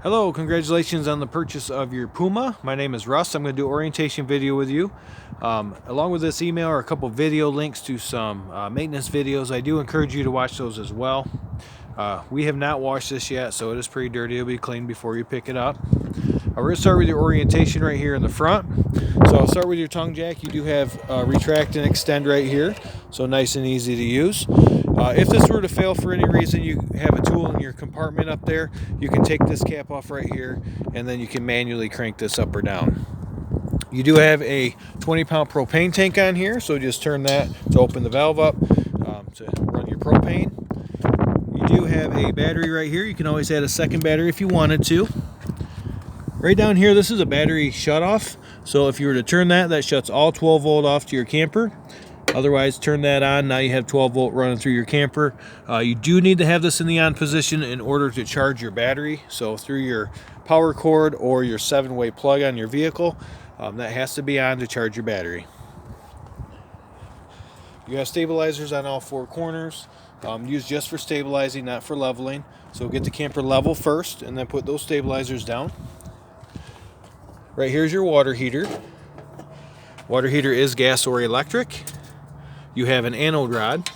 Hello, congratulations on the purchase of your Puma. My name is Russ. I'm going to do an orientation video with you. Along with this email are a couple video links to some maintenance videos. I do encourage you to watch those as well. We have not washed this yet, so it is pretty dirty. It'll be cleaned before you pick it up. We're going to start with your orientation right here in the front. So I'll start with your tongue jack. You do have retract and extend right here, so nice and easy to use. If this were to fail for any reason, you have a tool in your compartment up there. You can take this cap off right here, and then you can manually crank this up or down. You do have a 20-pound propane tank on here, so just turn that to open the valve up to run your propane. You do have a battery right here. You can always add a second battery if you wanted to. Right down here, this is a battery shutoff. So if you were to turn that, that shuts all 12 volt off to your camper. Otherwise, turn that on. Now you have 12 volt running through your camper. You do need to have this in the on position in order to charge your battery. So through your power cord or your 7-way plug on your vehicle, that has to be on to charge your battery. You have stabilizers on all 4 corners, used just for stabilizing, not for leveling. So get the camper level first and then put those stabilizers down. Right here's your water heater. Water heater is gas or electric. You have an anode rod,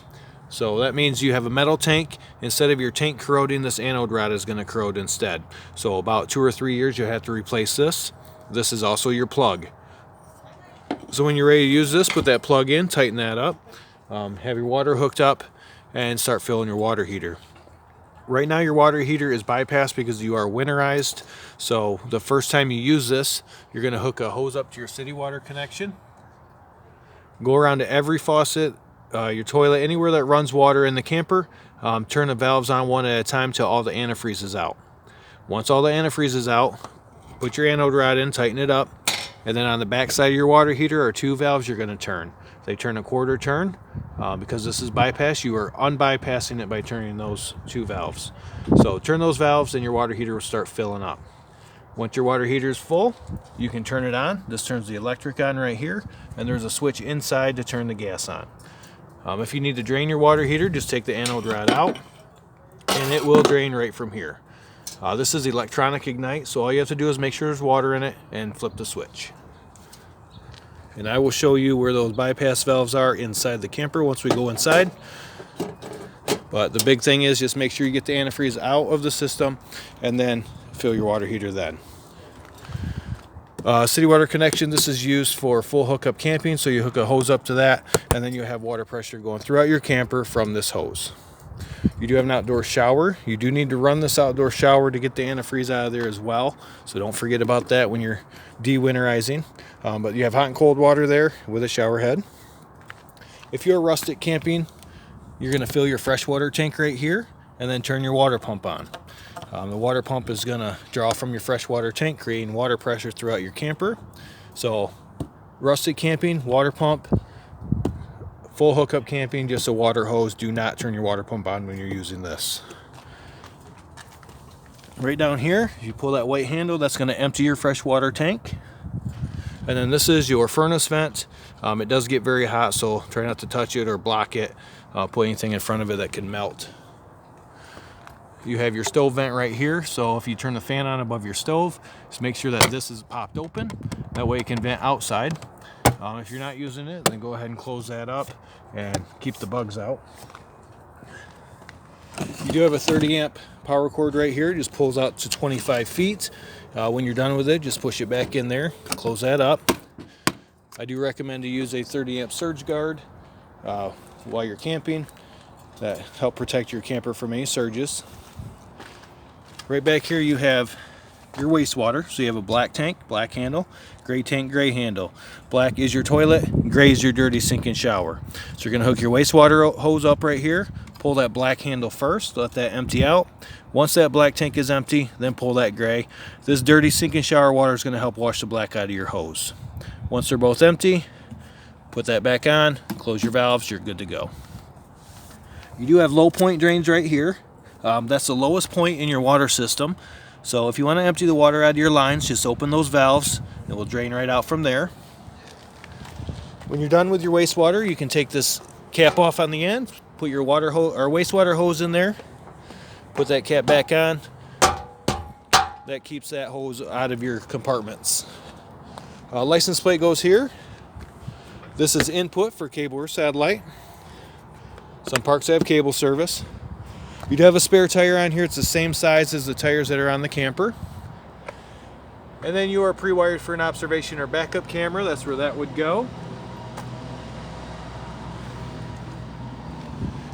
so that means you have a metal tank. Instead of your tank corroding, this anode rod is going to corrode instead. So about 2 or 3 years you'll have to replace this. This is also your plug. So when you're ready to use this, put that plug in, tighten that up, have your water hooked up, and start filling your water heater. Right now your water heater is bypassed because you are winterized. So the first time you use this, you're going to hook a hose up to your city water connection. Go around to every faucet, your toilet, anywhere that runs water in the camper. Turn the valves on one at a time till all the antifreeze is out. Once all the antifreeze is out, put your anode rod in, tighten it up, and then on the back side of your water heater are 2 valves you're going to turn. They turn a quarter turn. Because this is bypass, you are unbypassing it by turning those 2 valves. So turn those valves and your water heater will start filling up. Once your water heater is full, you can turn it on. This turns the electric on right here, and there's a switch inside to turn the gas on. If you need to drain your water heater, just take the anode rod out, and it will drain right from here. This is electronic ignite, so all you have to do is make sure there's water in it and flip the switch. And I will show you where those bypass valves are inside the camper once we go inside. But the big thing is just make sure you get the antifreeze out of the system and then fill your water heater then. City water connection, this is used for full hookup camping, so you hook a hose up to that and then you have water pressure going throughout your camper from this hose. You do have an outdoor shower. You do need to run this outdoor shower to get the antifreeze out of there as well, so don't forget about that when you're de-winterizing. But you have hot and cold water there with a shower head. If you're rustic camping, you're going to fill your freshwater tank right here and then turn your water pump on. The water pump is going to draw from your freshwater tank, creating water pressure throughout your camper. So rustic camping, water pump. Full hookup camping, just a water hose. Do not turn your water pump on when you're using this. Right down here, if you pull that white handle, that's going to empty your freshwater tank. And then this is your furnace vent. It does get very hot, so try not to touch it or block it. Put anything in front of it that can melt. You have your stove vent right here, so if you turn the fan on above your stove, just make sure that this is popped open. That way it can vent outside. If you're not using it, then go ahead and close that up and keep the bugs out. You do have a 30 amp power cord right here. It just pulls out to 25 feet. When you're done with it, just push it back in there, close that up. I do recommend to use a 30 amp surge guard while you're camping. That help protect your camper from any surges. Right back here you have your wastewater. So you have a black tank, black handle, gray tank, gray handle. Black is your toilet, gray is your dirty sink and shower. So you're going to hook your wastewater hose up right here, pull that black handle first, let that empty out. Once that black tank is empty, then pull that gray. This dirty sink and shower water is going to help wash the black out of your hose. Once they're both empty, put that back on, close your valves, you're good to go. You do have low point drains right here. That's the lowest point in your water system. So if you want to empty the water out of your lines, just open those valves. It will drain right out from there. When you're done with your wastewater, you can take this cap off on the end, put your wastewater hose in there, put that cap back on, That keeps that hose out of your compartments. License plate goes here. This is input for cable or satellite. Some parks have cable service. You do have a spare tire on here. It's the same size as the tires that are on the camper. And then you are pre-wired for an observation or backup camera. That's where that would go.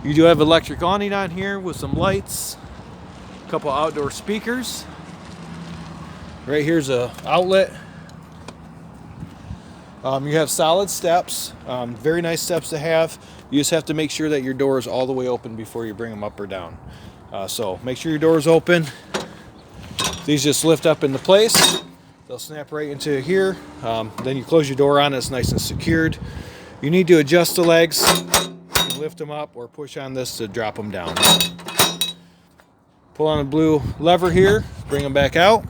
You do have electric awning on here with some lights, a couple outdoor speakers. Right here's a outlet. You have solid steps, very nice steps to have. You just have to make sure that your door is all the way open before you bring them up or down. So make sure your door is open. These just lift up into place. They'll snap right into here. Then you close your door on it, it's nice and secured. You need to adjust the legs, lift them up, or push on this to drop them down. Pull on the blue lever here, bring them back out.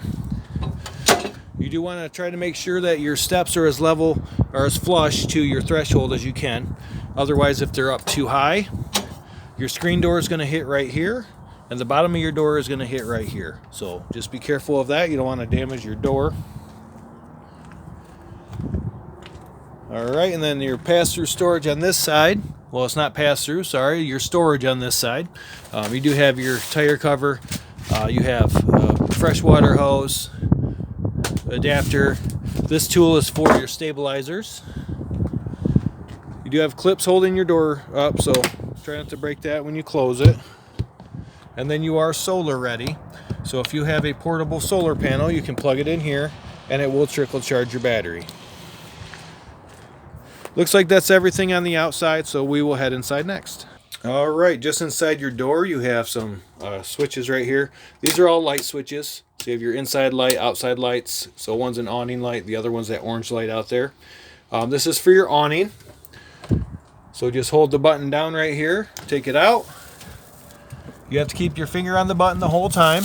You do want to try to make sure that your steps are as level or as flush to your threshold as you can. Otherwise, if they're up too high, your screen door is going to hit right here, and the bottom of your door is going to hit right here. So just be careful of that. You don't want to damage your door. All right, and then your pass-through storage on this side. Well, it's not pass-through, sorry, your storage on this side. You do have your tire cover. You have a freshwater hose, adapter. This tool is for your stabilizers. You do have clips holding your door up, so try not to break that when you close it. And then you are solar ready. So if you have a portable solar panel, you can plug it in here and it will trickle charge your battery. Looks like that's everything on the outside, so we will head inside next. All right, just inside your door you have some switches right here. These are all light switches. So you have your inside light, outside lights. So one's an awning light, the other one's that orange light out there. This is for your awning. So just hold the button down right here, take it out. You have to keep your finger on the button the whole time.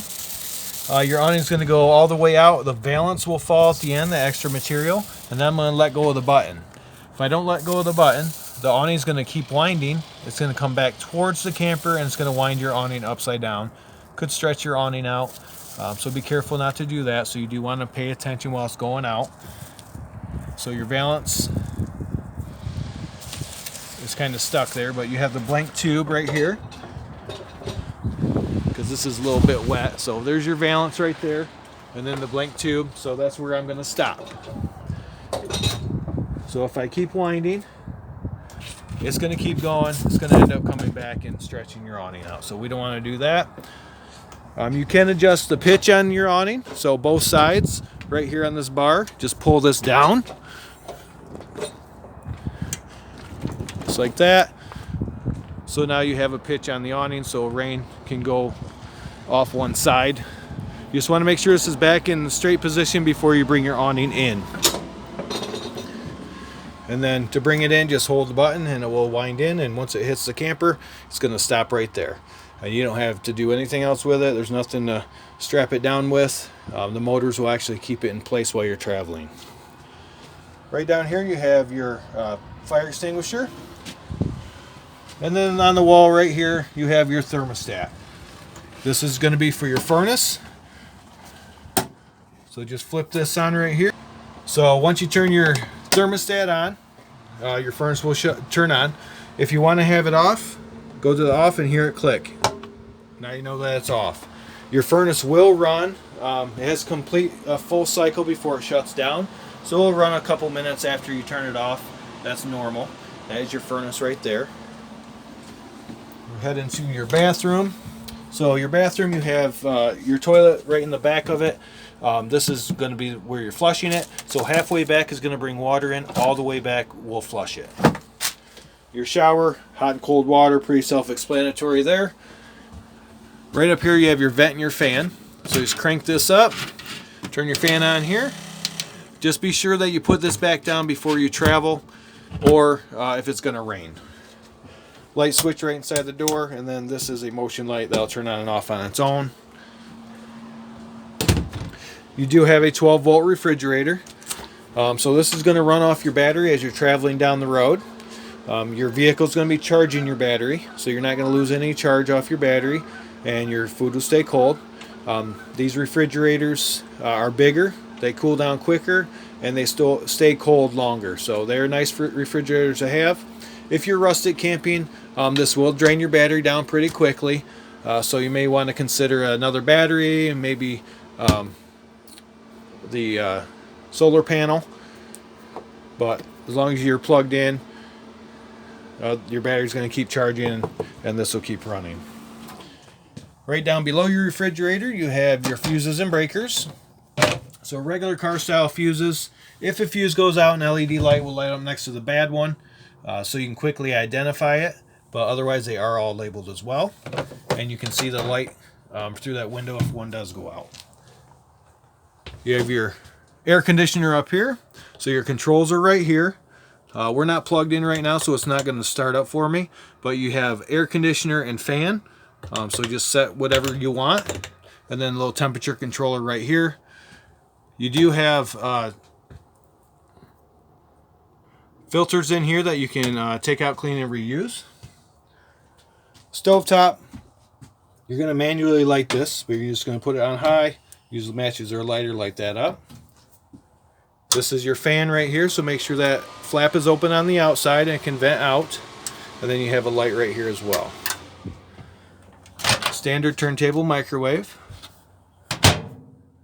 Your awning is going to go all the way out. The valance will fall at the end, the extra material, and then I'm going to let go of the button. If I don't let go of the button, the awning is going to keep winding. It's going to come back towards the camper and it's going to wind your awning upside down. Could stretch your awning out, so be careful not to do that. So you do want to pay attention while it's going out. So your valance is kind of stuck there, but you have the blank tube right here because this is a little bit wet. So there's your valance right there, and then the blank tube. So that's where I'm going to stop. So if I keep winding, it's going to keep going. It's going to end up coming back and stretching your awning out. So we don't want to do that. You can adjust the pitch on your awning. So both sides, right here on this bar, just pull this down. Just like that. So now you have a pitch on the awning so rain can go off one side. You just want to make sure this is back in the straight position before you bring your awning in. And then to bring it in, just hold the button and it will wind in, and once it hits the camper, it's going to stop right there. And you don't have to do anything else with it. There's nothing to strap it down with. The motors will actually keep it in place while you're traveling. Right down here you have your fire extinguisher. And then on the wall right here you have your thermostat. This is going to be for your furnace. So just flip this on right here. So once you turn your thermostat on, your furnace will turn on. If you want to have it off, go to the off and hear it click. Now you know that it's off. Your furnace will run. It has complete a full cycle before it shuts down, so it'll run a couple minutes after you turn it off. That's normal. That is your furnace right there. We'll head into your bathroom. So your bathroom, you have your toilet right in the back of it. This is going to be where you're flushing it. So halfway back is going to bring water in. All the way back will flush it. Your shower, hot and cold water, pretty self-explanatory there. Right up here you have your vent and your fan. So just crank this up. Turn your fan on here. Just be sure that you put this back down before you travel, or if it's going to rain. Light switch right inside the door, and then this is a motion light that'll turn on and off on its own. You do have a 12-volt refrigerator. So this is going to run off your battery as you're traveling down the road. Your vehicle is going to be charging your battery, so you're not going to lose any charge off your battery, and your food will stay cold. These refrigerators are bigger, they cool down quicker, and they still stay cold longer. So they're nice refrigerators to have. If you're rustic camping, this will drain your battery down pretty quickly. So you may want to consider another battery and maybe the solar panel. But as long as you're plugged in, your battery's going to keep charging and this will keep running. Right down below your refrigerator, you have your fuses and breakers. So regular car style fuses. If a fuse goes out, an LED light will light up next to the bad one, so you can quickly identify it. But otherwise, they are all labeled as well. And you can see the light through that window if one does go out. You have your air conditioner up here. So your controls are right here. We're not plugged in right now, so it's not going to start up for me. But you have air conditioner and fan. So just set whatever you want. And then a little temperature controller right here. You do have filters in here that you can take out, clean, and reuse. Stovetop, you're going to manually light this, but you're just going to put it on high. Use the matches or lighter, light that up. This is your fan right here, so make sure that flap is open on the outside and it can vent out. And then you have a light right here as well. Standard turntable microwave.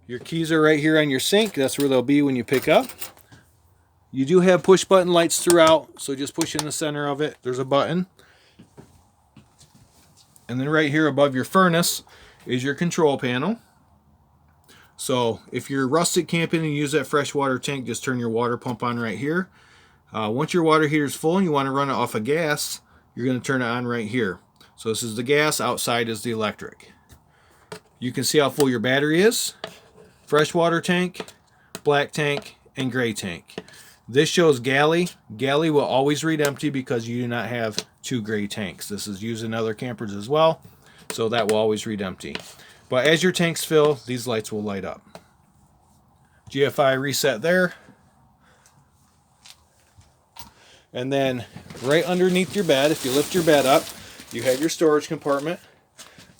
Your keys are right here on your sink. That's where they'll be when you pick up. You do have push button lights throughout, so just push in the center of it. There's a button. And then right here above your furnace is your control panel. So if you're rustic camping and you use that freshwater tank, just turn your water pump on right here. Once your water heater is full and you want to run it off of gas, you're going to turn it on right here. So this is the gas, outside is the electric. You can see how full your battery is. Freshwater tank, black tank, and gray tank. This shows galley. Galley will always read empty because you do not have two gray tanks. This is used in other campers as well, so that will always read empty. But as your tanks fill, these lights will light up. GFI reset there. And then right underneath your bed, if you lift your bed up, you have your storage compartment,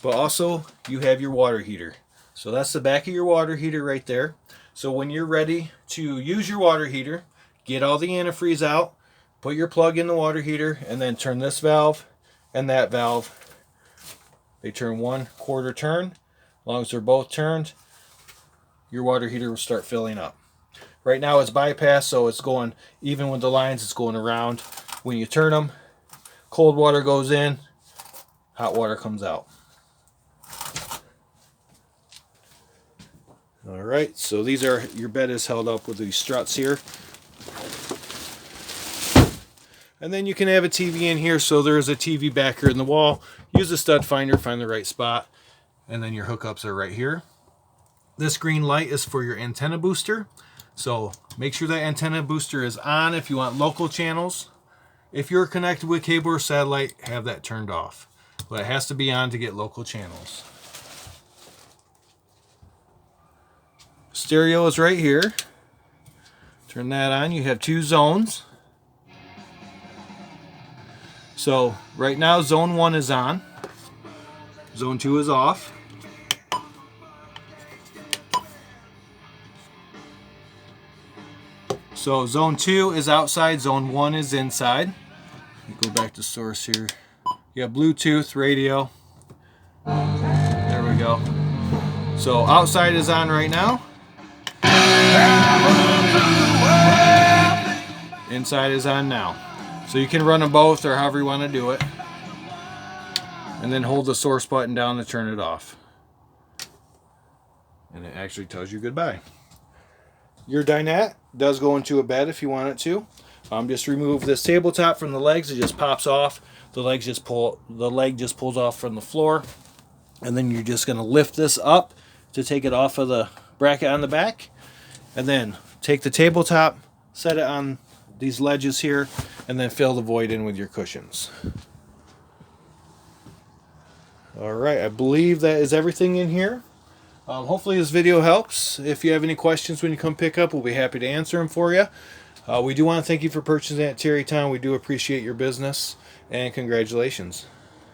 but also you have your water heater. So that's the back of your water heater right there. So when you're ready to use your water heater, get all the antifreeze out, put your plug in the water heater, and then turn this valve and that valve. They turn 1/4 turn. As long as they're both turned, your water heater will start filling up. Right now it's bypassed, so it's going, even with the lines, it's going around. When you turn them, cold water goes in, hot water comes out. All right, so these are, your bed is held up with these struts here. And then you can have a TV in here, so there's a TV backer in the wall. Use a stud finder, find the right spot, and then your hookups are right here. This green light is for your antenna booster. So make sure that antenna booster is on if you want local channels. If you're connected with cable or satellite, have that turned off. But it has to be on to get local channels. Stereo is right here. Turn that on. You have 2 zones. So right now zone 1 is on. Zone 2 is off. So zone 2 is outside, zone 1 is inside. Go back to source here. You have Bluetooth, radio. There we go. So outside is on right now. Inside is on now. So you can run them both or however you want to do it. And then hold the source button down to turn it off. And it actually tells you goodbye. Your dinette does go into a bed if you want it to. Just remove this tabletop from the legs. It just pops off. The leg just pulls off from the floor. And then you're just going to lift this up to take it off of the bracket on the back. And then take the tabletop, set it on these ledges here, and then fill the void in with your cushions. All right, I believe that is everything in here. Hopefully this video helps. If you have any questions when you come pick up, we'll be happy to answer them for you. We do want to thank you for purchasing at TerryTown. We do appreciate your business, and congratulations.